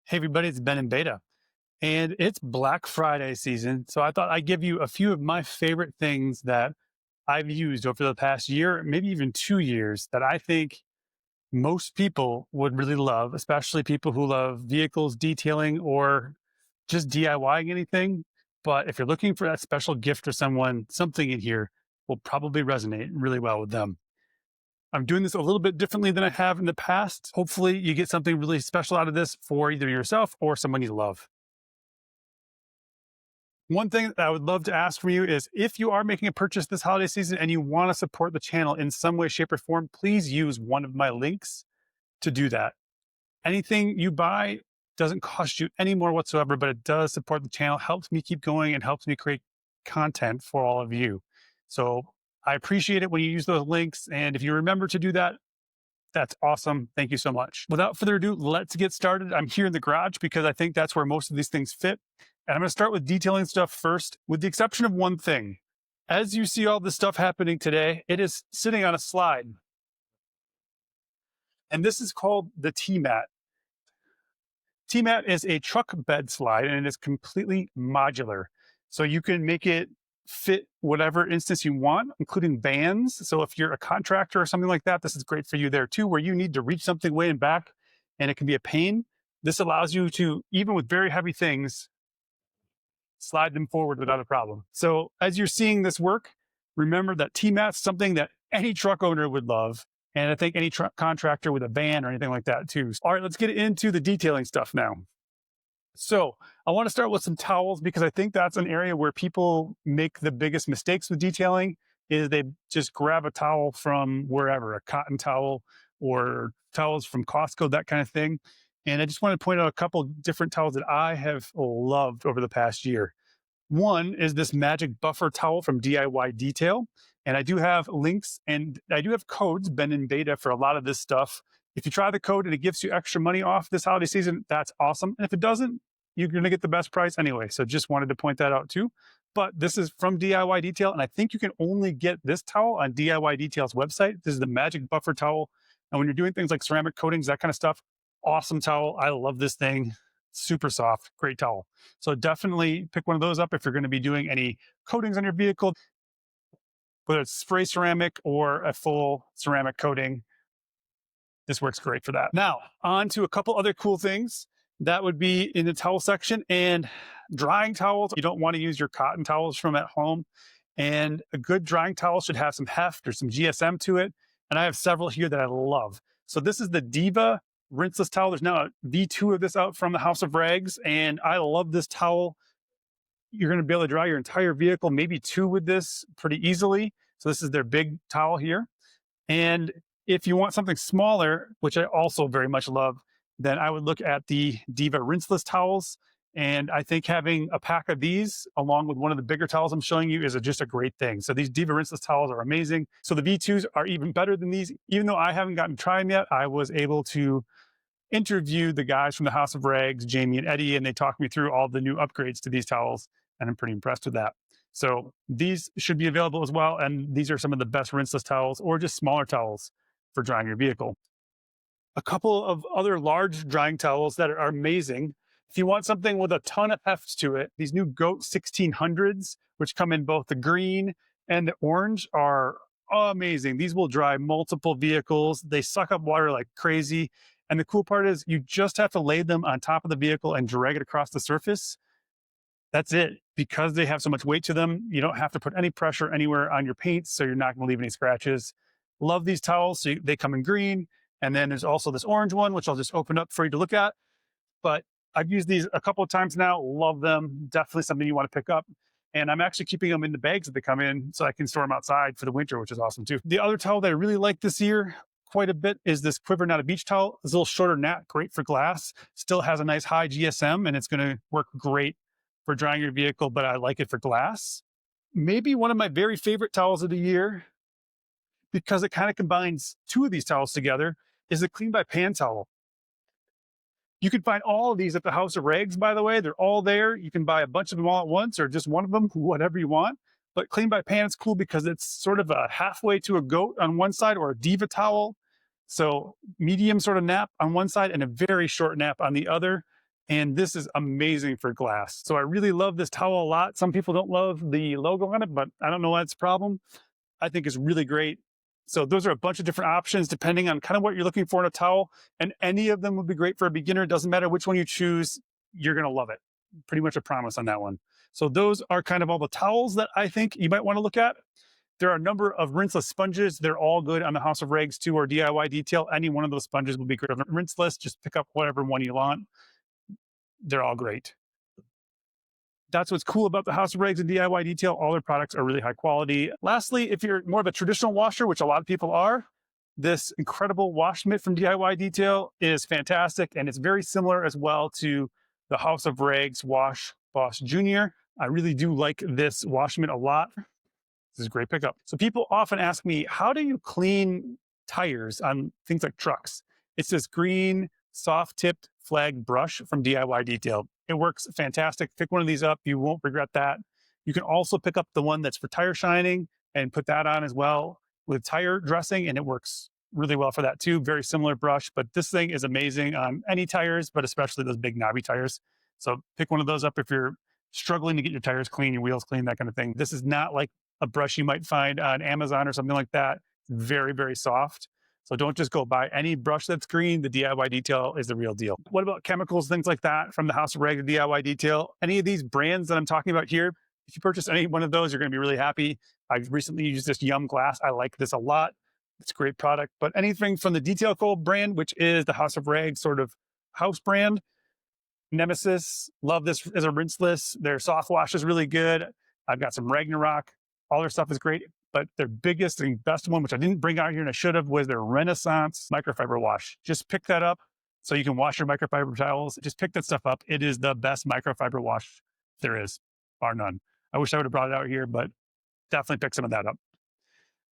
Hey everybody, it's Ben in beta, and it's Black Friday season. So I thought I'd give you a few of my favorite things that I've used over the past year, maybe even 2 years, that I think most people would really love, especially people who love vehicles detailing or just DIYing anything. But if you're looking for that special gift for someone, something in here will probably resonate really well with them. I'm doing this a little bit differently than I have in the past. Hopefully, you get something really special out of this for either yourself or someone you love. One thing that I would love to ask from you is if you are making a purchase this holiday season and you want to support the channel in some way, shape, or form, please use one of my links to do that. Anything you buy doesn't cost you any more whatsoever, but it does support the channel, helps me keep going, and helps me create content for all of you. So I appreciate it when you use those links. And if you remember to do that, that's awesome. Thank you so much. Without further ado, let's get started. I'm here in the garage because I think that's where most of these things fit. And I'm going to start with detailing stuff first, with the exception of one thing. As you see all this stuff happening today, it is sitting on a slide. And this is called the T-Mat. T-Mat is a truck bed slide and it is completely modular. So you can make it fit whatever instance you want, including bands. So if you're a contractor or something like that, this is great for you there too, where you need to reach something way in back and it can be a pain. This allows you to, even with very heavy things, slide them forward without a problem. So as you're seeing this work, remember that T-Mat's something that any truck owner would love. And I think any truck contractor with a van or anything like that too. All right, let's get into the detailing stuff now. So I want to start with some towels because I think that's an area where people make the biggest mistakes with detailing is they just grab a towel from wherever, a cotton towel or towels from Costco, that kind of thing. And I just want to point out a couple different towels that I have loved over the past year. One is this magic buffer towel from DIY Detail. And I do have links and I do have codes been in beta for a lot of this stuff. If you try the code and it gives you extra money off this holiday season, that's awesome. And if it doesn't, you're going to get the best price anyway. So just wanted to point that out too. But this is from DIY Detail. And I think you can only get this towel on DIY Detail's website. This is the magic buffer towel. And when you're doing things like ceramic coatings, that kind of stuff, awesome towel. I love this thing. Super soft, great towel. So definitely pick one of those up if you're going to be doing any coatings on your vehicle, whether it's spray ceramic or a full ceramic coating. This works great for that. Now, on to a couple other cool things that would be in the towel section and drying towels. You don't want to use your cotton towels from at home. And a good drying towel should have some heft or some GSM to it. And I have several here that I love. So this is the Diva rinseless towel. There's now a V2 of this out from the House of Rags, and I love this towel. You're going to be able to dry your entire vehicle, maybe two with this pretty easily. So this is their big towel here. And if you want something smaller, which I also very much love, then I would look at the Diva rinseless towels. And I think having a pack of these along with one of the bigger towels I'm showing you is just a great thing. So these Diva rinseless towels are amazing. So the V2s are even better than these. Even though I haven't gotten to try them yet, I was able to interview the guys from the House of Rags, Jamie and Eddie, and they talked me through all the new upgrades to these towels. And I'm pretty impressed with that. So these should be available as well. And these are some of the best rinseless towels or just smaller towels for drying your vehicle. A couple of other large drying towels that are amazing. If you want something with a ton of heft to it, these new GOAT 1600s, which come in both the green and the orange, are amazing. These will dry multiple vehicles. They suck up water like crazy. And the cool part is you just have to lay them on top of the vehicle and drag it across the surface. That's it. Because they have so much weight to them, you don't have to put any pressure anywhere on your paint, so you're not going to leave any scratches. Love these towels. So they come in green. And then there's also this orange one, which I'll just open up for you to look at. But I've used these a couple of times now. Love them. Definitely something you want to pick up. And I'm actually keeping them in the bags that they come in so I can store them outside for the winter, which is awesome too. The other towel that I really like this year quite a bit is this Quiver Not a Beach towel. It's a little shorter nap, great for glass. Still has a nice high GSM and it's going to work great for drying your vehicle, but I like it for glass. Maybe one of my very favorite towels of the year, because it kind of combines two of these towels together, is the Clean by Pan towel. You can find all of these at the House of Rags, by the way. They're all there. You can buy a bunch of them all at once or just one of them, whatever you want. But Clean by Pan is cool because it's sort of a halfway to a GOAT on one side or a Diva towel. So medium sort of nap on one side and a very short nap on the other. And this is amazing for glass. So I really love this towel a lot. Some people don't love the logo on it, but I don't know why it's a problem. I think it's really great. So those are a bunch of different options depending on kind of what you're looking for in a towel. And any of them would be great for a beginner. It doesn't matter which one you choose, you're going to love it. Pretty much a promise on that one. So those are kind of all the towels that I think you might want to look at. There are a number of rinseless sponges. They're all good on the House of Rags too, or DIY detail. Any one of those sponges will be great. Rinseless, just pick up whatever one you want. They're all great. That's what's cool about the House of Rags and DIY detail. All their products are really high quality. Lastly, if you're more of a traditional washer, which a lot of people are, this incredible wash mitt from DIY detail is fantastic. And it's very similar as well to the House of Rags Wash Boss Junior. I really do like this wash mitt a lot. This is a great pickup. So people often ask me, how do you clean tires on things like trucks? It's this green, soft-tipped flag brush from DIY Detail. It works fantastic. Pick one of these up. You won't regret that. You can also pick up the one that's for tire shining and put that on as well with tire dressing, and it works really well for that too. Very similar brush, but this thing is amazing on any tires, but especially those big knobby tires. So pick one of those up if you're struggling to get your tires clean, your wheels clean, that kind of thing. This is not like a brush you might find on Amazon or something like that. It's very, very soft. So don't just go buy any brush that's green. The DIY Detail is the real deal. What about chemicals, things like that from the House of Rags and DIY Detail? Any of these brands that I'm talking about here, if you purchase any one of those, you're going to be really happy. I've recently used this Yum glass. I like this a lot. It's a great product. But anything from the Detail Co brand, which is the House of Rags sort of house brand, Nemesis, love this as a rinseless. Their soft wash is really good. I've got some Ragnarok. All their stuff is great. But their biggest and best one, which I didn't bring out here and I should have, was their Renaissance microfiber wash. Just pick that up so you can wash your microfiber towels. Just pick that stuff up. It is the best microfiber wash there is, bar none. I wish I would have brought it out here, but definitely pick some of that up.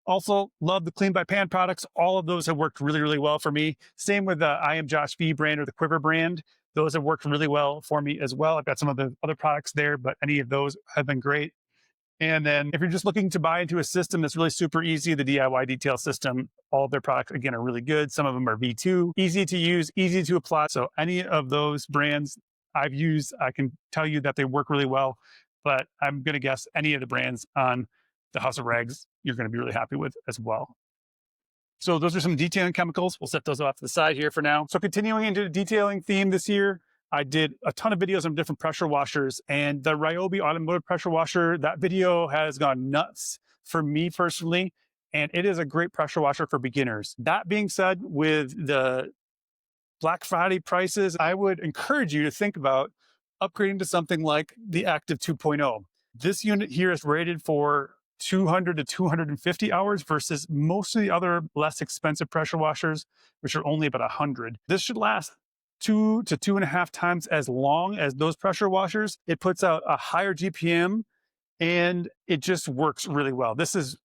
Also, love the Clean by Pan products. All of those have worked really, really well for me. Same with the I Am Josh V brand or the Quiver brand. Those have worked really well for me as well. I've got some of the other products there, but any of those have been great. And then if you're just looking to buy into a system that's really super easy, the DIY Detail system, all of their products, again, are really good. Some of them are V2, easy to use, easy to apply. So any of those brands I've used, I can tell you that they work really well. But I'm going to guess any of the brands on the House of Rags, you're going to be really happy with as well. So those are some detailing chemicals. We'll set those off to the side here for now. So continuing into the detailing theme this year, I did a ton of videos on different pressure washers, and the Ryobi Automotive pressure washer, that video has gone nuts for me personally, and it is a great pressure washer for beginners. That being said, with the Black Friday prices, I would encourage you to think about upgrading to something like the Active 2.0. This unit here is rated for 200 to 250 hours versus most of the other less expensive pressure washers, which are only about 100. This should last 2 to 2.5 times as long as those pressure washers. It puts out a higher GPM and it just works really well. This is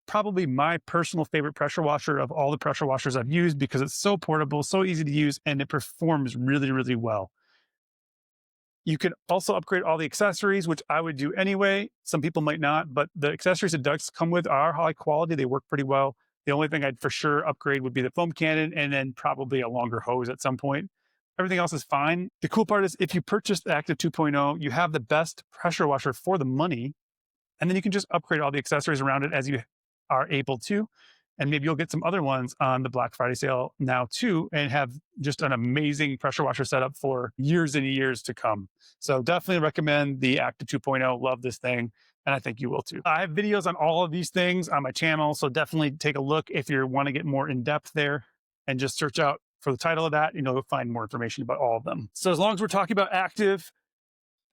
probably my personal favorite pressure washer of all the pressure washers I've used because it's so portable, so easy to use, and it performs really, really well. You can also upgrade all the accessories, which I would do anyway. Some people might not, but the accessories it does come with are high quality. They work pretty well. The only thing I'd for sure upgrade would be the foam cannon and then probably a longer hose at some point. Everything else is fine. The cool part is if you purchase the Active 2.0, you have the best pressure washer for the money, and then you can just upgrade all the accessories around it as you are able to. And maybe you'll get some other ones on the Black Friday sale now too, and have just an amazing pressure washer setup for years and years to come. So definitely recommend the Active 2.0. Love this thing. And I think you will too. I have videos on all of these things on my channel. So definitely take a look if you want to get more in depth there and just search out for the title of that, you'll find more information about all of them. So as long as we're talking about Active,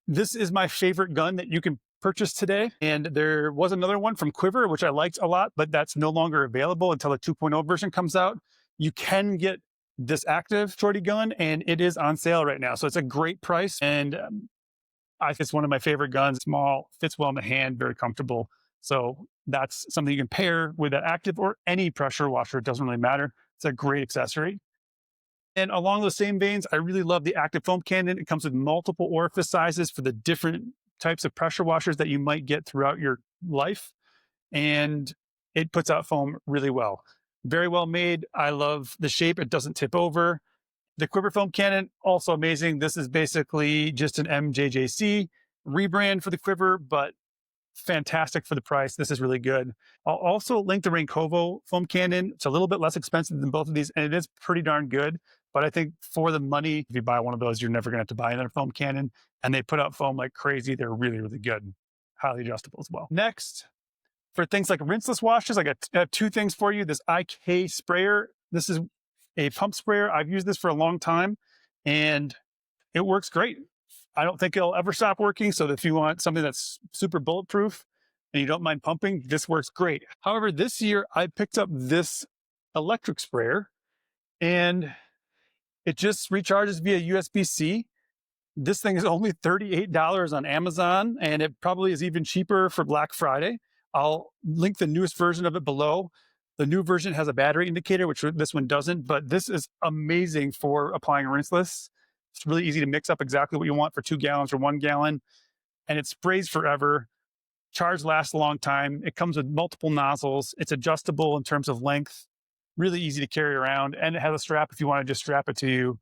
this is my favorite gun that you can purchase today. And there was another one from Quiver, which I liked a lot, but that's no longer available until the 2.0 version comes out. You can get this Active gun and it is on sale right now. So it's a great price. And I think it's one of my favorite guns. Small, fits well in the hand, very comfortable. So that's something you can pair with that Active or any pressure washer. It doesn't really matter. It's a great accessory. And along those same veins, I really love the Active Foam Cannon. It comes with multiple orifice sizes for the different types of pressure washers that you might get throughout your life. And it puts out foam really well. Very well made. I love the shape. It doesn't tip over. The Quiver Foam Cannon, also amazing. This is basically just an MJJC rebrand for the Quiver, but fantastic for the price. This is really good. I'll also link the Raincovo Foam Cannon. It's a little bit less expensive than both of these, and it is pretty darn good. But I think for the money, if you buy one of those, you're never going to have to buy another foam cannon. And they put out foam like crazy. They're really, really good. Highly adjustable as well. Next, for things like rinseless washes, I have two things for you. This IK sprayer. This is a pump sprayer. I've used this for a long time, and it works great. I don't think it'll ever stop working. So if you want something that's super bulletproof and you don't mind pumping, this works great. However, this year I picked up this electric sprayer, and it just recharges via USB-C. This thing is only $38 on Amazon, and it probably is even cheaper for Black Friday. I'll link the newest version of it below. The new version has a battery indicator, which this one doesn't, but this is amazing for applying rinseless. It's really easy to mix up exactly what you want for 2 gallons or 1 gallon, and it sprays forever. Charge lasts a long time. It comes with multiple nozzles. It's adjustable in terms of length, really easy to carry around, and it has a strap if you want to just strap it to you.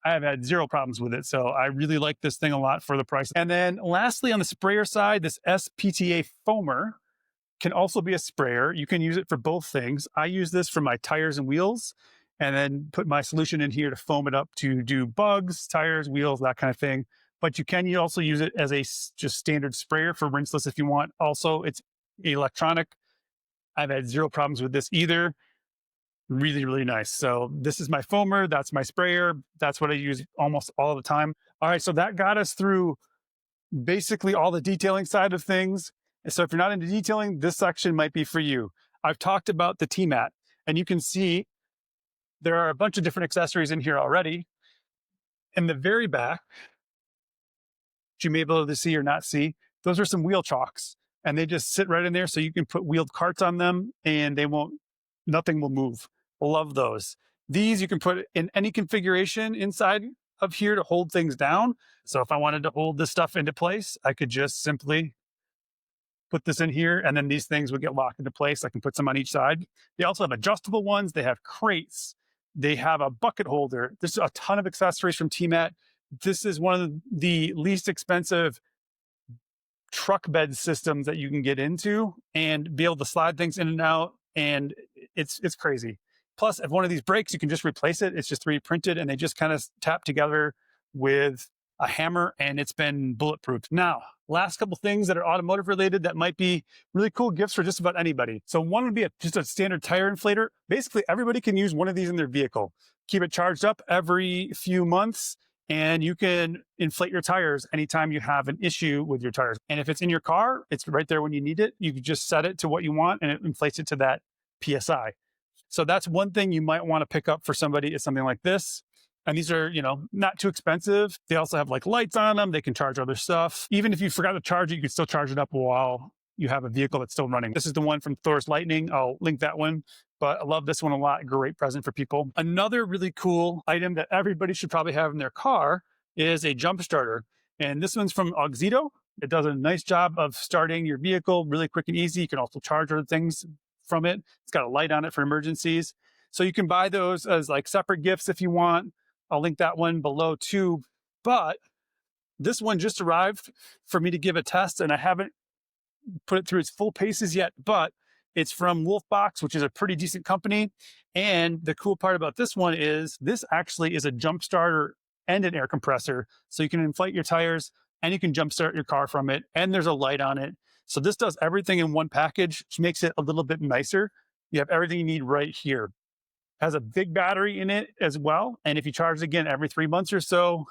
I have had zero problems with it, so I really like this thing a lot for the price. And then lastly, on the sprayer side, this SPTA foamer can also be a sprayer. You can use it for both things. I use this for my tires and wheels, and then put my solution in here to foam it up to do bugs, tires, wheels, that kind of thing. But you also use it as a just standard sprayer for rinseless if you want. Also, it's electronic. I've had zero problems with this either. Really, really nice. So this is my foamer. That's my sprayer. That's what I use almost all the time. All right. So that got us through basically all the detailing side of things. And so if you're not into detailing, this section might be for you. I've talked about the T-Mat, and you can see there are a bunch of different accessories in here already. In the very back, which you may be able to see or not see, those are some wheel chocks, and they just sit right in there. So you can put wheeled carts on them and nothing will move. Love those. These you can put in any configuration inside of here to hold things down. So if I wanted to hold this stuff into place, I could just simply put this in here, and then these things would get locked into place. I can put some on each side. They also have adjustable ones. They have crates. They have a bucket holder. There's a ton of accessories from T-Mat. This is one of the least expensive truck bed systems that you can get into and be able to slide things in and out. And it's crazy. Plus, if one of these breaks, you can just replace it. It's just 3D printed, and they just kind of tap together with a hammer, and it's been bulletproof. Now, last couple things that are automotive related that might be really cool gifts for just about anybody. So one would be just a standard tire inflator. Basically, everybody can use one of these in their vehicle. Keep it charged up every few months, and you can inflate your tires anytime you have an issue with your tires. And if it's in your car, it's right there when you need it. You can just set it to what you want, and it inflates it to that PSI. So that's one thing you might want to pick up for somebody, is something like this. And these are, not too expensive. They also have like lights on them. They can charge other stuff. Even if you forgot to charge it, you can still charge it up while you have a vehicle that's still running. This is the one from Thor's Lightning. I'll link that one, but I love this one a lot. Great present for people. Another really cool item that everybody should probably have in their car is a jump starter. And this one's from Auxito. It does a nice job of starting your vehicle really quick and easy. You can also charge other things from it. It's got a light on it for emergencies. So you can buy those as like separate gifts if you want. I'll link that one below too. But this one just arrived for me to give a test, and I haven't put it through its full paces yet, but it's from Wurkkos, which is a pretty decent company. And the cool part about this one is this actually is a jump starter and an air compressor. So you can inflate your tires and you can jump start your car from it. And there's a light on it. So this does everything in one package, which makes it a little bit nicer. You have everything you need right here. Has a big battery in it as well. And if you charge it again every 3 months or so,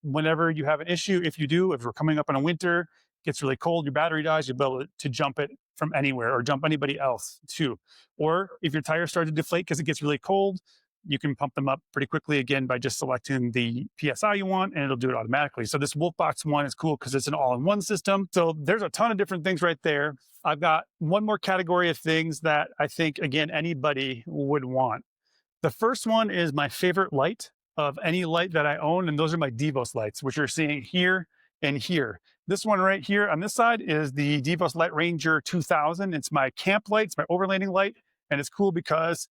whenever you have an issue, if we're coming up on a winter, it gets really cold, your battery dies, you'll be able to jump it from anywhere or jump anybody else too. Or if your tires start to deflate because it gets really cold, you can pump them up pretty quickly again by just selecting the PSI you want, and it'll do it automatically. So this Wurkkos one is cool because it's an all-in-one system. So there's a ton of different things right there. I've got one more category of things that I think, again, anybody would want. The first one is my favorite light of any light that I own, and those are my Devos lights, which you're seeing here and here. This one right here on this side is the Devos Light Ranger 2000. It's my camp light, it's my overlanding light, and it's cool because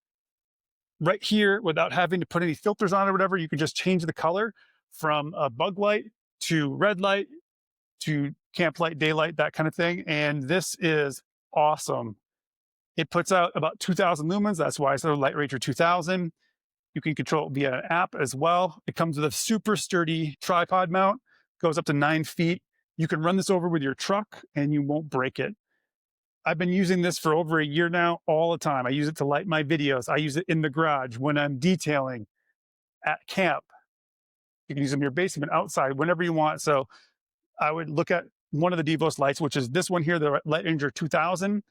right here without having to put any filters on or whatever. You can just change the color from a bug light to red light to camp light, daylight, that kind of thing. And this is awesome. It puts out about 2000 lumens. That's why I said Light Ranger 2000. You can control it via an app as well. It comes with a super sturdy tripod mount, goes up to 9 feet. You can run this over with your truck and you won't break it. I've been using this for over a year now, all the time. I use it to light my videos. I use it in the garage when I'm detailing, at camp. You can use them in your basement, outside, whenever you want. So I would look at one of the Devos lights, which is this one here, the Light Ranger 2000.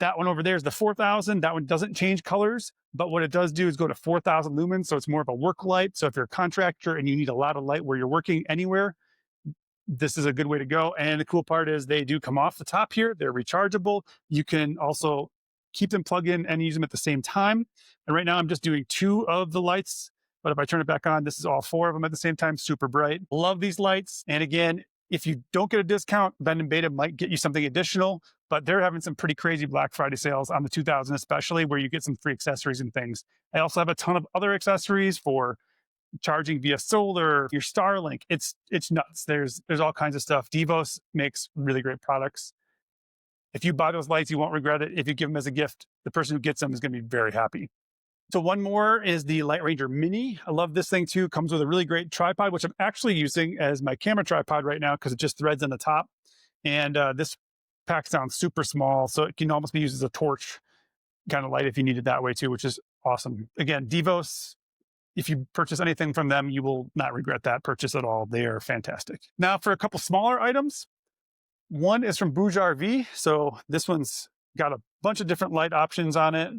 That one over there is the 4000. That one doesn't change colors, but what it does do is go to 4000 lumens. So it's more of a work light. So if you're a contractor and you need a lot of light where you're working anywhere, this is a good way to go. And the cool part is they do come off the top here. They're rechargeable. You can also keep them plugged in and use them at the same time. And right now I'm just doing 2 of the lights, but if I turn it back on, this is all 4 of them at the same time. Super bright. Love these lights. And again, if you don't get a discount, Ben and Beta might get you something additional, but they're having some pretty crazy Black Friday sales on the 2000, especially where you get some free accessories and things. I also have a ton of other accessories for charging via solar, your Starlink. It's nuts. There's all kinds of stuff. Devos makes really great products. If you buy those lights, you won't regret it. If you give them as a gift, the person who gets them is going to be very happy. So one more is the Light Ranger Mini. I love this thing too. Comes with a really great tripod, which I'm actually using as my camera tripod right now because it just threads on the top. And this packs down super small, so it can almost be used as a torch kind of light if you need it that way too, which is awesome. Again, Devos, if you purchase anything from them, you will not regret that purchase at all. They are fantastic. Now for a couple smaller items. One is from Bouge RV. So this one's got a bunch of different light options on it.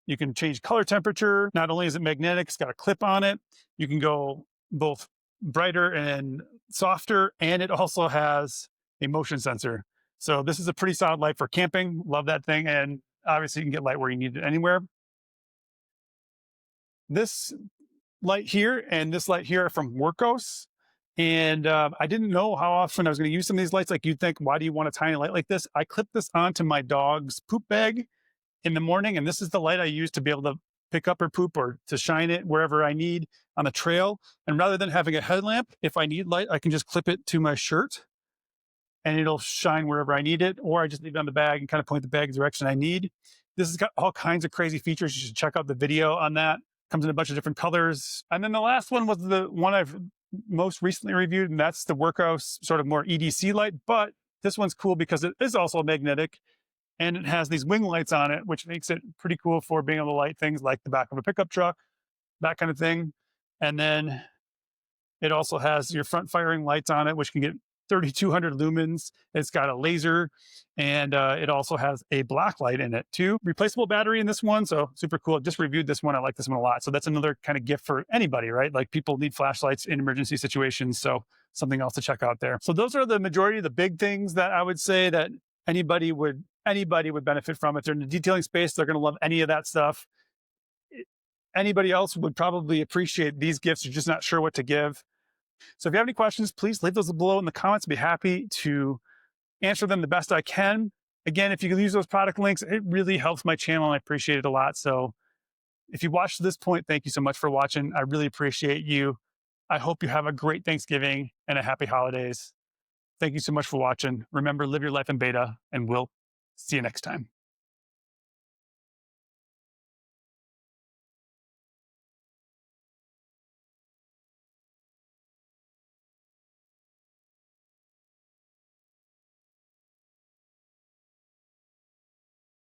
You can change color temperature. Not only is it magnetic, it's got a clip on it. You can go both brighter and softer, and it also has a motion sensor. So this is a pretty solid light for camping. Love that thing. And obviously you can get light where you need it anywhere. This light here and this light here are from Wurkkos. And I didn't know how often I was going to use some of these lights. Like you'd think, why do you want a tiny light like this? I clipped this onto my dog's poop bag in the morning. And this is the light I use to be able to pick up her poop or to shine it wherever I need on the trail. And rather than having a headlamp, if I need light, I can just clip it to my shirt and it'll shine wherever I need it. Or I just leave it on the bag and kind of point the bag direction I need. This has got all kinds of crazy features. You should check out the video on that. Comes in a bunch of different colors. And then the last one was the one I've most recently reviewed, and that's the Wurkkos sort of more EDC light. But this one's cool because it is also magnetic and it has these wing lights on it, which makes it pretty cool for being able to light things like the back of a pickup truck, that kind of thing. And then it also has your front firing lights on it, which can get 3200 lumens. It's got a laser, and it also has a black light in it too. Replaceable battery in this one, so super cool. Just reviewed this one. I like this one a lot. So that's another kind of gift for anybody, right? Like people need flashlights in emergency situations, so something else to check out there. So those are the majority of the big things that I would say that anybody would benefit from. If they're in the detailing space, they're going to love any of that stuff. Anybody else would probably appreciate these gifts. You're just not sure what to give. So if you have any questions, please leave those below in the comments. I'd be happy to answer them the best I can. Again, if you can use those product links, it really helps my channel and I appreciate it a lot. So if you watched to this point, thank you so much for watching. I really appreciate you. I hope you have a great Thanksgiving and a happy holidays. Thank you so much for watching. Remember, live your life in beta, and we'll see you next time.